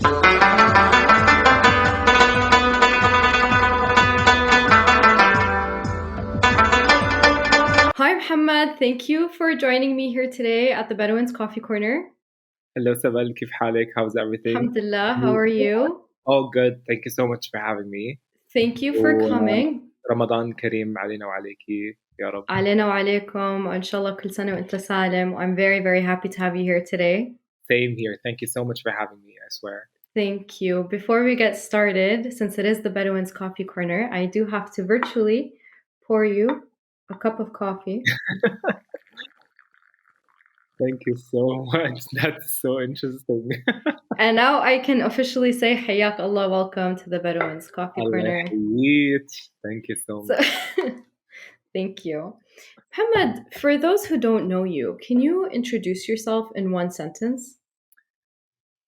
Hi, Mohammed. Thank you for joining me here today at the Bedouins Coffee Corner. Hello, Sabal. كيف حالك? How's everything? Alhamdulillah, how are you? All good. Thank you so much for having me. Thank you for coming. ورمضان كريم علينا وعليكي يا رب. علينا وعليكم وإن شاء الله كل سنة وأنت سالم. I'm very, very happy to have you here today. Same here. Thank you so much for having me, I swear. Thank you. Before we get started, since it is the Bedouins Coffee Corner, I do have to virtually pour you a cup of coffee. Thank you so much. That's so interesting. And now I can officially say, Hayyak Allah, welcome to the Bedouins Coffee Allah Corner. يحييك. Thank you so much. Thank you. Mohammed, for those who don't know you, can you introduce yourself in one sentence?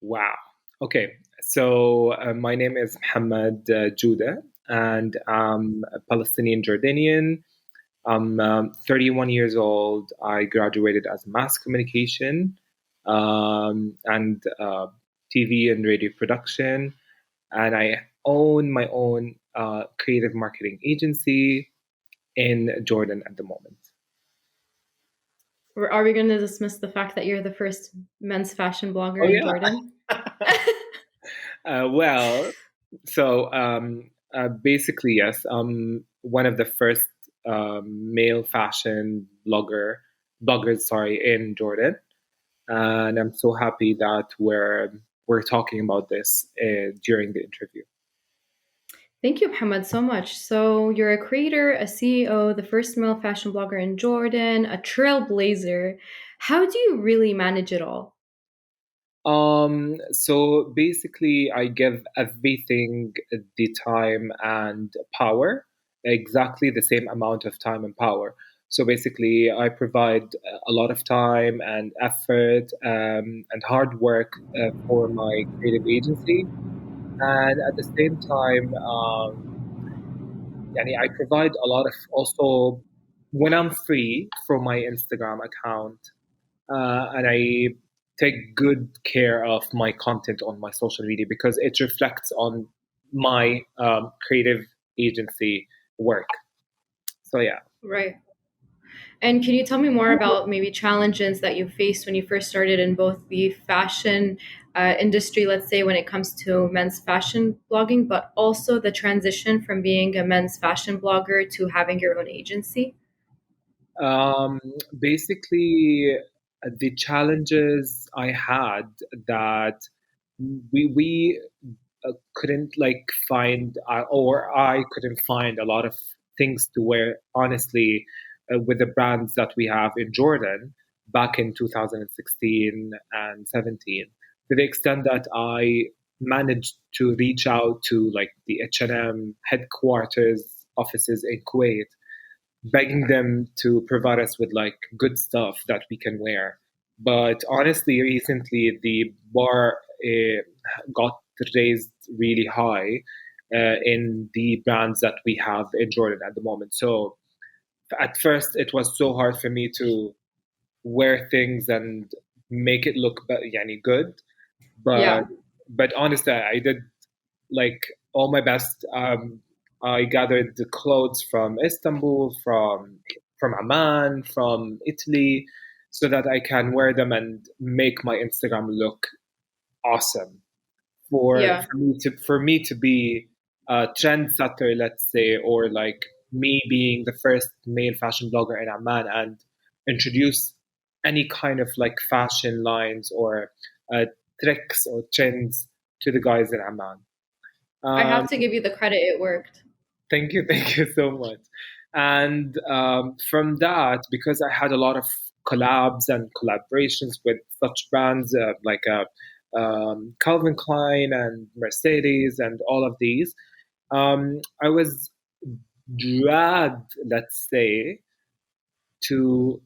Wow. Okay. So my name is Mohammed Joudah, and I'm a Palestinian Jordanian. I'm 31 years old. I graduated as mass communication and TV and radio production, and I own my own creative marketing agency in Jordan at the moment. Are we going to dismiss the fact that you're the first men's fashion blogger in Jordan? Well, so basically, yes, I'm one of the first male fashion bloggers, in Jordan, and I'm so happy that we're talking about this during the interview. Thank you, Mohammed, so much. So you're a creator, a CEO, the first male fashion blogger in Jordan, a trailblazer. How do you really manage it all? So basically, I give everything the time and power, exactly the same amount of time and power. So basically, I provide a lot of time and effort and hard work for my creative agency. And at the same time, I provide a lot of also when I'm free from my Instagram account, and I take good care of my content on my social media because it reflects on my creative agency work. So yeah. Right. And can you tell me more about maybe challenges that you faced when you first started in both the fashion industry, let's say when it comes to men's fashion blogging, but also the transition from being a men's fashion blogger to having your own agency? Basically, the challenges I had that we couldn't find or I couldn't find a lot of things to wear honestly with the brands that we have in Jordan back in 2016 and 17 to the extent that I managed to reach out to like the H&M headquarters offices in Kuwait begging them to provide us with like good stuff that we can wear. But honestly, recently the bar got raised really high in the brands that we have in Jordan at the moment. So at first, it was so hard for me to wear things and make it look good. Yeah. But honestly, I did like all my best. I gathered the clothes from Istanbul, from Amman, from Italy, so that I can wear them and make my Instagram look awesome. Yeah. For me to be a trendsetter, let's say, or like me being the first male fashion blogger in Amman and introduce any kind of like fashion lines or uh, tricks or trends to the guys in Amman. I have to give you the credit, it worked. Thank you so much. And from that, because I had a lot of collabs and collaborations with such brands Calvin Klein and Mercedes and all of these, I was dragged, let's say, to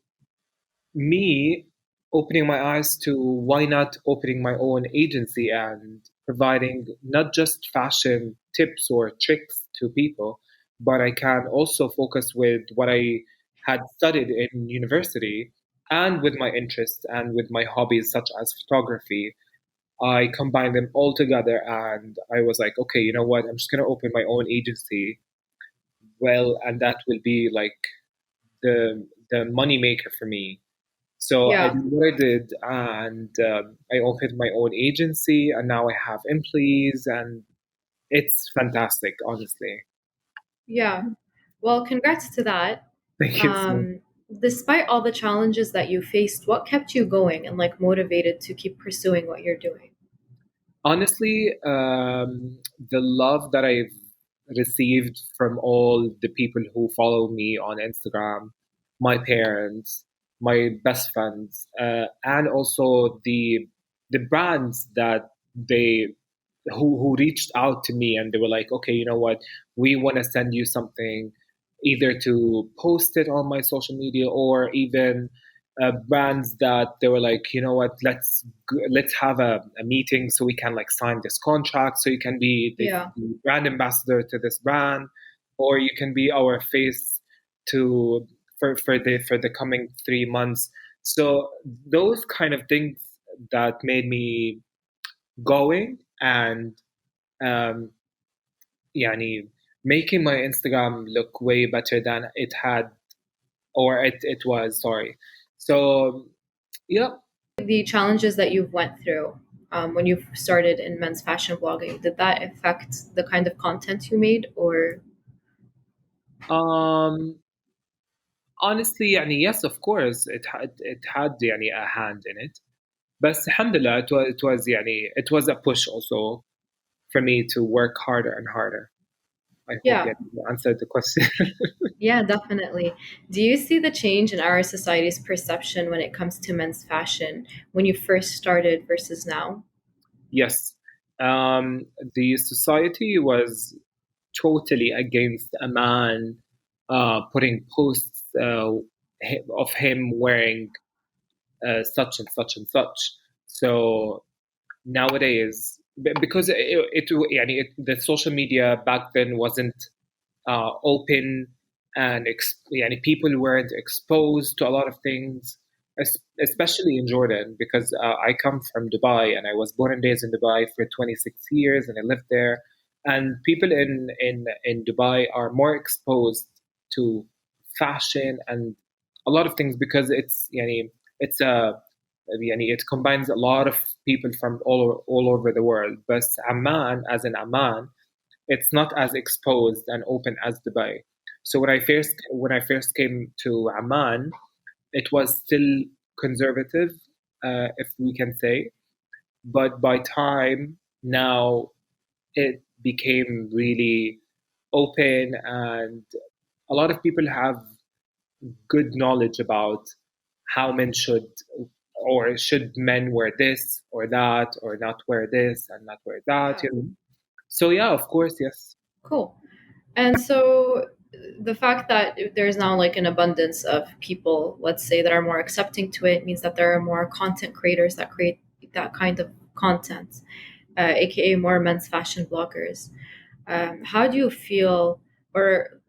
me opening my eyes to why not opening my own agency and providing not just fashion tips or tricks to people, but I can also focus with what I had studied in university and with my interests and with my hobbies such as photography. I combined them all together, and I was like, okay, you know what? I'm just gonna open my own agency. Well, and that will be like the money maker for me. So I Yeah. did what I did, and I opened my own agency, and now I have employees, and it's fantastic, honestly. Yeah. Well, congrats to that. Thank you so much. Um, Despite all the challenges that you faced, what kept you going and like motivated to keep pursuing what you're doing? Honestly, the love that I've received from all the people who follow me on Instagram, my parents, my best friends, and also the brands that they who reached out to me, and they were like, okay, you know what, we want to send you something, either to post it on my social media, or even brands that they were like, you know what, let's have a meeting so we can like sign this contract, so you can be Yeah. the brand ambassador to this brand, or you can be our face to for the coming 3 months. So those kind of things that made me going, and um, يعني making my Instagram look way better than it had, or it was, sorry. So yeah. The challenges that you've went through when you started in men's fashion blogging, did that affect the kind of content you made or um honestly يعني yes, of course it had يعني a hand in it, but alhamdulillah it was يعني it was a push also for me to work harder and harder. I hope yeah. you answered the question. Yeah, definitely. Do you see the change in our society's perception when it comes to men's fashion when you first started versus now? Yes. um the society was totally against a man putting posts of him wearing such and such and such. So nowadays, because يعني the social media back then wasn't open, and يعني people weren't exposed to a lot of things, especially in Jordan, because I come from Dubai, and I was born and raised in Dubai for 26 years, and I lived there. And people in Dubai are more exposed to fashion and a lot of things, because it's a يعني it combines a lot of people from all over the world. But Amman, as in Amman, it's not as exposed and open as Dubai. So when I first came to Amman, it was still conservative, if we can say. But by time now, it became really open, and a lot of people have good knowledge about how men should, or should men wear this or that, or not wear this and not wear that. Yeah. So yeah, of course, yes. Cool. And so the fact that there's now like an abundance of people, let's say, that are more accepting to it means that there are more content creators that create that kind of content, aka more men's fashion bloggers. How do you feel, or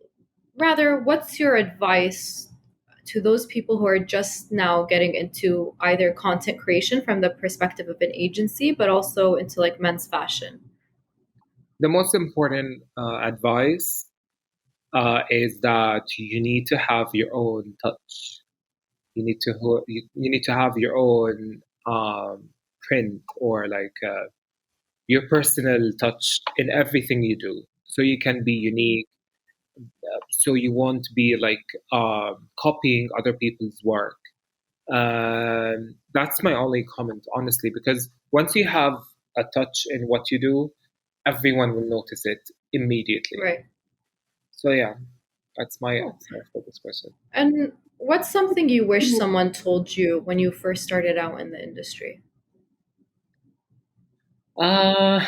rather, what's your advice to those people who are just now getting into either content creation from the perspective of an agency, but also into like men's fashion? The most important advice is that you need to have your own touch. You need to have your own print, or like your personal touch in everything you do, so you can be unique. So you won't be like copying other people's work. That's my only comment, honestly, because once you have a touch in what you do, everyone will notice it immediately. Right. So yeah, that's my Cool. answer for this question. And what's something you wish someone told you when you first started out in the industry? Uh,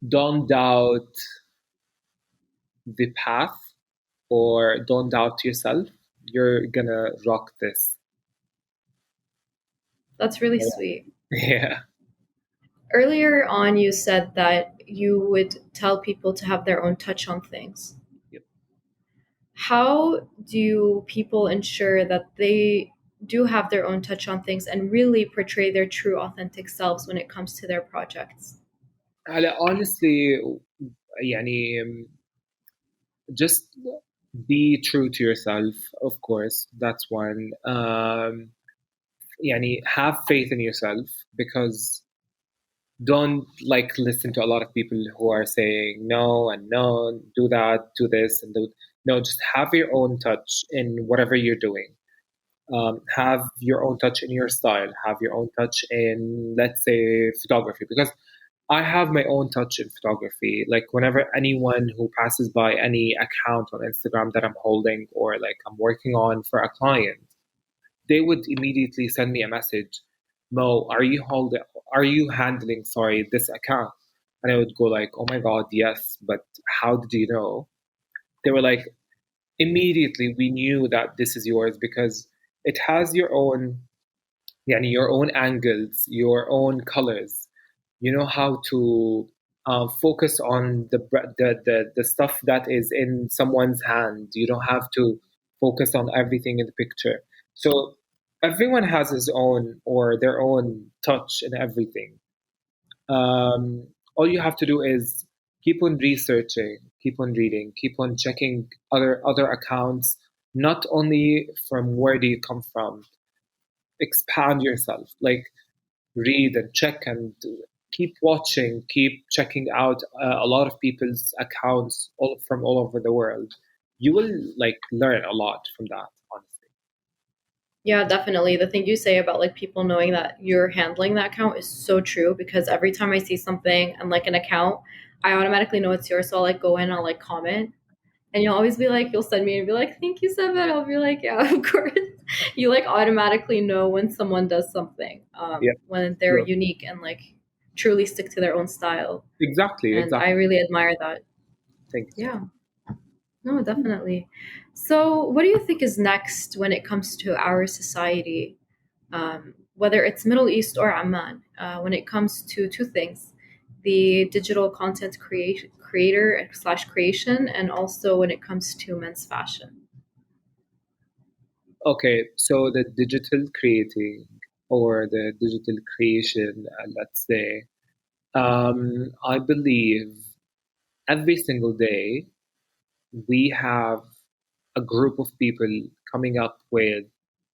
don't doubt the path, or don't doubt yourself. You're gonna rock this. That's really sweet. Yeah. Earlier on, you said that you would tell people to have their own touch on things. Yep. How do people ensure that they do have their own touch on things and really portray their true authentic selves when it comes to their projects. honestly, يعني, just be true to yourself, of course. That's one. يعني, have faith in yourself, because don't like listen to a lot of people who are saying no and no, do that, do this, and do. No, just have your own touch in whatever you're doing. Have your own touch in your style. Have your own touch in, let's say, photography, because I have my own touch in photography. Like whenever anyone who passes by any account on Instagram that I'm holding or like I'm working on for a client, they would immediately send me a message, Mo, are you handling, sorry, this account? And I would go like, oh my God, yes, but how did you know? They were like, immediately we knew that this is yours because it has your own, yani your own angles, your own colors. You know how to focus on the stuff that is in someone's hand. You don't have to focus on everything in the picture. So everyone has his own or their own touch in everything. All you have to do is keep on researching, keep on reading, keep on checking other accounts. Not only from where do you come from, expand yourself. Like read and check and keep watching, keep checking out a lot of people's accounts from all over the world. You will like learn a lot from that, honestly. Yeah, definitely. The thing you say about like people knowing that you're handling that account is so true because every time I see something and like an account, I automatically know it's yours. So I'll like go in, I'll like comment, and you'll always be like, you'll send me and be like, thank you, Seven. I'll be like, yeah, of course. You like automatically know when someone does something, Yeah, when they're true. unique and like truly stick to their own style. Exactly, And I exactly. really admire that. Thank you. Yeah. No, definitely. So, what do you think is next when it comes to our society, whether it's Middle East or Amman, when it comes to two things, the digital content creator slash creation, and also when it comes to men's fashion? Okay, so the digital creating or the digital creation, let's say, I believe every single day we have a group of people coming up with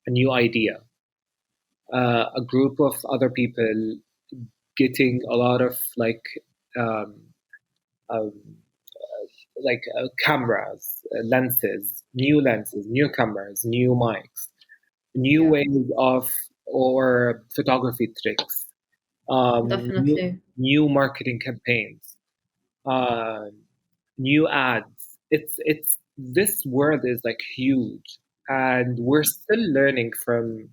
a new idea, a group of other people getting a lot of um, um, cameras, lenses, new cameras, new mics, new Yeah, ways of or photography tricks, new, definitely. new marketing campaigns, uh, new ads. It's this world is like huge, and we're still learning from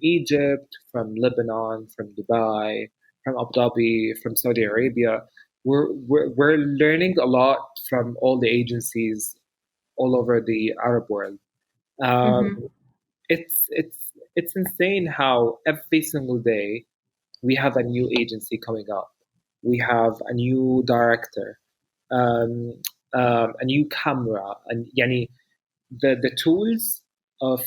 Egypt, from Lebanon, from Dubai, from Abu Dhabi, from Saudi Arabia. We're learning a lot from all the agencies all over the Arab world. Um, Mm-hmm. it's insane how every single day we have a new agency coming up. We have a new director, um, a new camera, and yani the tools of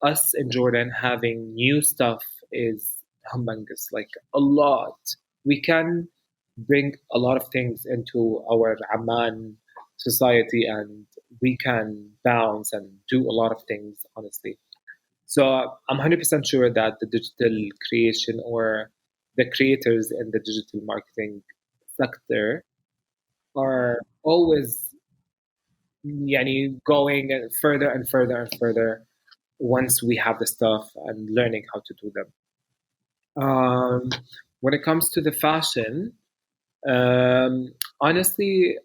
us in Jordan having new stuff is humongous, like a lot. We can bring a lot of things into our Amman society, and we can bounce and do a lot of things, honestly. So I'm 100% sure that the digital creation or the creators in the digital marketing sector are always yani, going further and further and further once we have the stuff and learning how to do them. Um, when it comes to the fashion, honestly,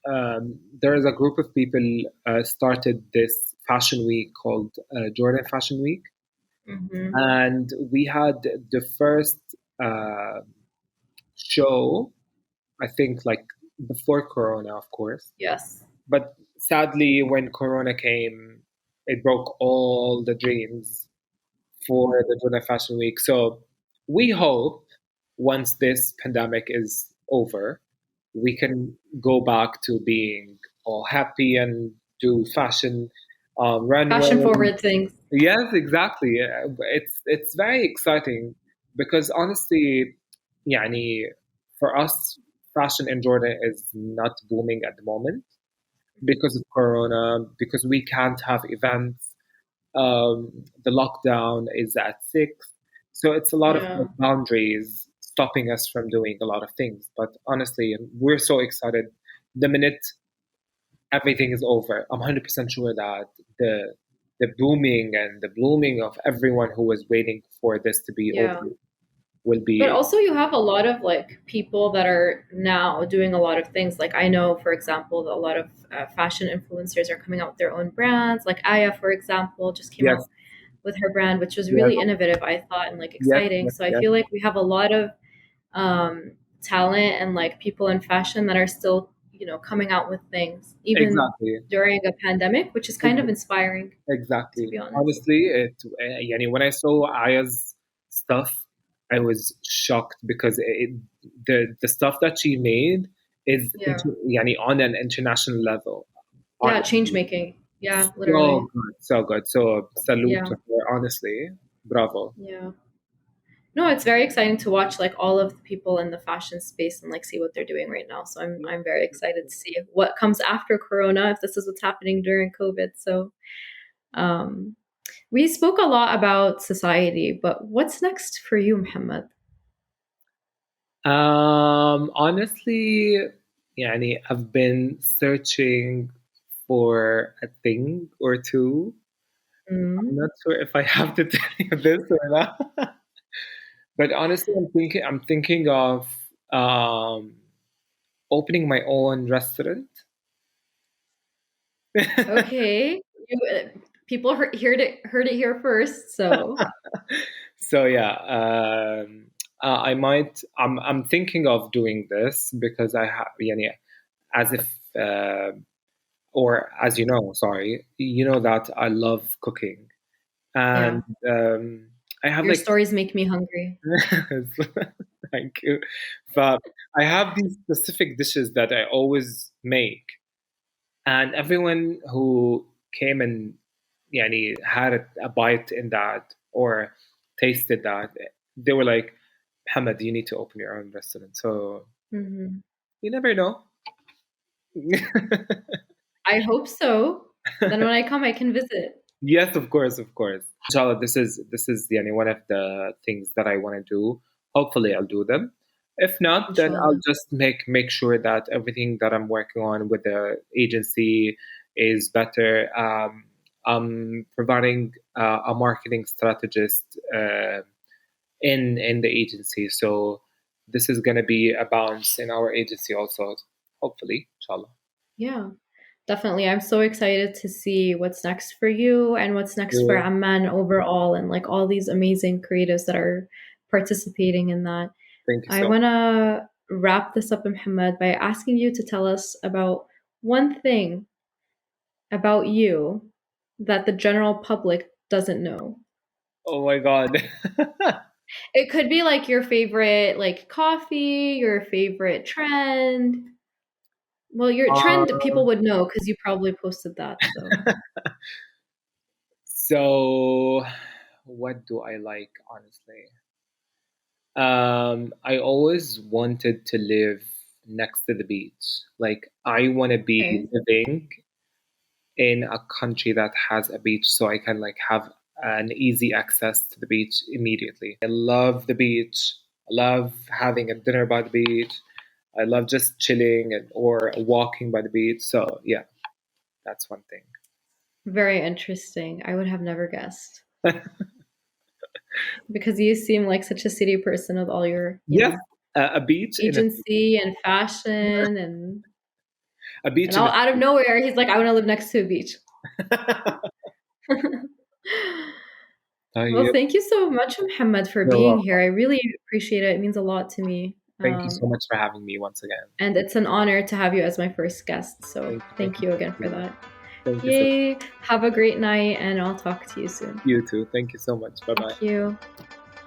there is a group of people started this fashion week called Jordan Fashion Week, Mm-hmm. and we had the first uh, show, I think, like before Corona, of course. Yes. But sadly, when Corona came, it broke all the dreams for the Jordan Fashion Week. So we hope once this pandemic is over, we can go back to being all happy and do fashion Fashion runway. forward things. Yes, exactly. It's very exciting because honestly, يعني, for us, fashion in Jordan is not booming at the moment because of Corona, because we can't have events. The lockdown is at 6, so it's a lot of Yeah. like, boundaries stopping us from doing a lot of things. But honestly, we're so excited. The minute everything is over, I'm 100% sure that the the booming and the blooming of everyone who was waiting for this to be over Yeah. will But be. also you have a lot of like people that are now doing a lot of things. Like I know, for example, a lot of fashion influencers are coming out with their own brands. Like Aya, for example, just came Yes, out with her brand, which was yes, really innovative, I thought, and like yes, exciting. yes, So I yes, feel like we have a lot of talent and like people in fashion that are still, coming out with things, even exactly. during a pandemic, which is kind of inspiring, to Exactly. be honest. Honestly, يعني, when I saw Aya's stuff, I was shocked because the stuff that she made is Yeah. يعني, on an international level. Yeah. Honestly, Change making. Yeah. so Literally. good, so good. So salute Yeah. to her. Honestly, bravo. Yeah. No, it's very exciting to watch like all of the people in the fashion space and like see what they're doing right now. So I'm very excited to see what comes after Corona, if this is what's happening during COVID. So um, we spoke a lot about society, but what's next for you, Muhammad? Honestly, يعني, I've been searching for a thing or two. I'm Mm, not sure if I have to tell you this or not. But honestly, I'm thinking of um, opening my own restaurant. okay, people heard it here first. So So yeah, I might. I'm thinking of doing this because I have, يعني, as if, or as you know, sorry, you know that I love cooking, and yeah, I have your like. stories make me hungry. Thank you. But I have these specific dishes that I always make, and everyone who came and يعني, had a bite in that or tasted that, they were like, Muhammad, you need to open your own restaurant. So Hmm. you never know. I hope so. Then when I come, I can visit. Yes, of course, of course. Inshallah, this is يعني, one of the things that I want to do. Hopefully, I'll do them. If not, then I'll Inshallah. just make sure that everything that I'm working on with the agency is better. I'm providing a marketing strategist in the agency, so this is going to be a balance in our agency also. Hopefully, inshallah. Yeah. Definitely. I'm so excited to see what's next for you and what's next for Yeah. Amman overall and like all these amazing creatives that are participating in that. Thank you I so want to wrap this up, Muhammad, by asking you to tell us about one thing about you that the general public doesn't know. Oh my God. It could be like your favorite like coffee, your favorite trend. Well, your trend Um, people would know because you probably posted that. So so, what do I like, honestly? I always wanted to live next to the beach. Like, I want to be okay. living in a country that has a beach so I can like have an easy access to the beach immediately. I love the beach. I love having a dinner by the beach. I love just chilling and or walking by the beach. So yeah, that's one thing. Very interesting. I would have never guessed because you seem like such a city person with all your, Yes, a beach in a agency and fashion a and beach in all a out of city. nowhere he's like I want to live next to a beach. Well, طيب. thank you so much, Muhammad, for You're being here. welcome. I really appreciate it. It means a lot to me. Thank you so much for having me once again. And it's an honor to have you as my first guest. So Thank thank you you so again for much. that. Thank you so much. Yay. Have a great night, and I'll talk to you soon. You too. Thank you so much. Bye bye. Thank you.